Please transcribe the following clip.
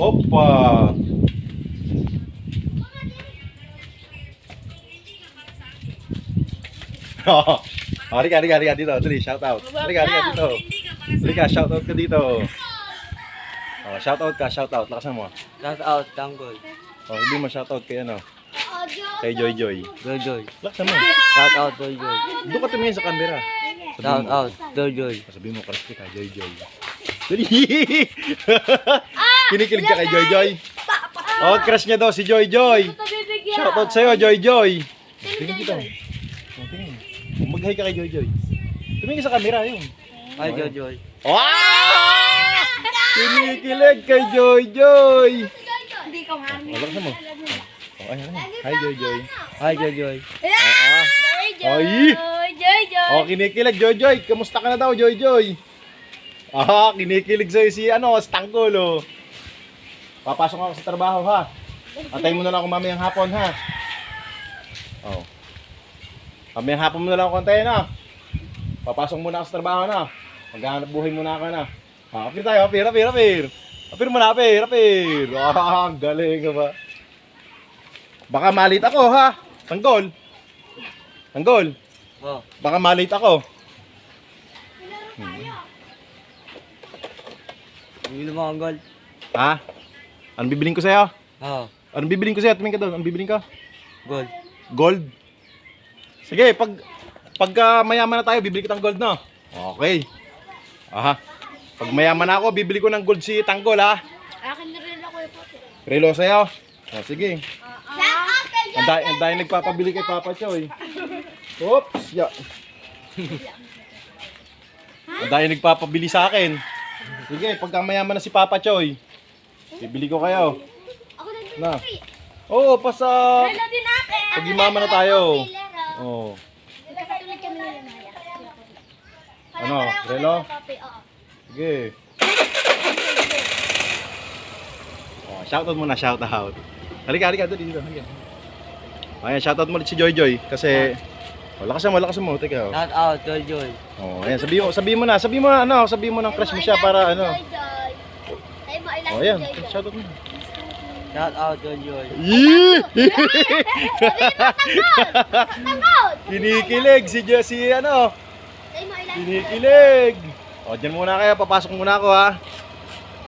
Opa! Halika dito. Dali, shout out. Halika dito. Halika, shout out ka dito. Oh, shout out. Lakasan mo. Shout out, Tanggol. Oh, hindi mo shout out kay ano? Kay Joy Joy. Joy Joy. Lakasan mo. Shout out, Joy Joy. Doon ka tumingin sa camera. Shout out, Joy Joy. Sabihin mo, crush ka, Joy Joy. Dali! Kinikilig ka kay Joy Joy. Oh, crush niya daw si Joy Joy. Shout out sa'yo, Joy Joy. Tingin dito. Oh, tingin. Mag-hi ka kay Joy Joy. Tumingin sa camera yun. Hi, Joy Joy. Wow! Kinikilig kay Joy Joy. Hindi ko nga. Lakasan mo. Oh, ay. Hi, Joy Joy. Hi, Joy Joy. Ay! Oh, kinikilig, Joy Joy. Kamusta ka na daw, Joy Joy? Ah, kinikilig sa'yo si, Stanggol, oh. Papasok ako sa trabaho, ha? Antayin mo na lang ako mamayang hapon, ha? Oh. Mamayang hapon mo na lang ako antayin, ha? Papasok muna ako sa trabaho, na. Maghahanap buhay muna ako, na. Ah, apir tayo, apir. Apir mo na, apir. Ah, galing ka ba? Baka malit ako, ha? Tanggol. Oh, Baka malate ako. hindi mo ang gold. Ha? Anong bibiling ko sa'yo? Oh, Anong bibiling ko sa'yo? Tumingin ka doon. Anong bibiling ka? gold. Gold? Sige, pagka mayaman na tayo, bibili kitang gold, no? Okay. Aha. Pag mayaman na ako, bibili ko ng gold si Tanggol, ha? Akin na rin ako yung pote. Relo sa'yo. O, sige. Ang dahil nagpapabili kay Papa Choy. Oops! Ya. Ang dahil nagpapabili sa akin. Sige, pagka mayaman na si Papa Choy, bibili ko kayo. Ako na din. Na. Oo, pasa. Relo din akin. Pag yumaman na tayo. Oo. Nagkakatulad kami nila Maya. Ano, Relo? Oo. Sige. Oh, shoutout muna, shoutout. Halika dito. Halika. Ayan, shoutout mo ulit si Joy Joy kasi lakasan mo, teka. Shout out, Joy Joy. Oh, ayan, sabihin mo ng crush mo siya para ano. Oh, ayan, shoutout mo. Shout out, Joy Joy. Yee! Kinikilig si ano. Kinikilig. O, dyan muna kayo, papasok muna ako, ha.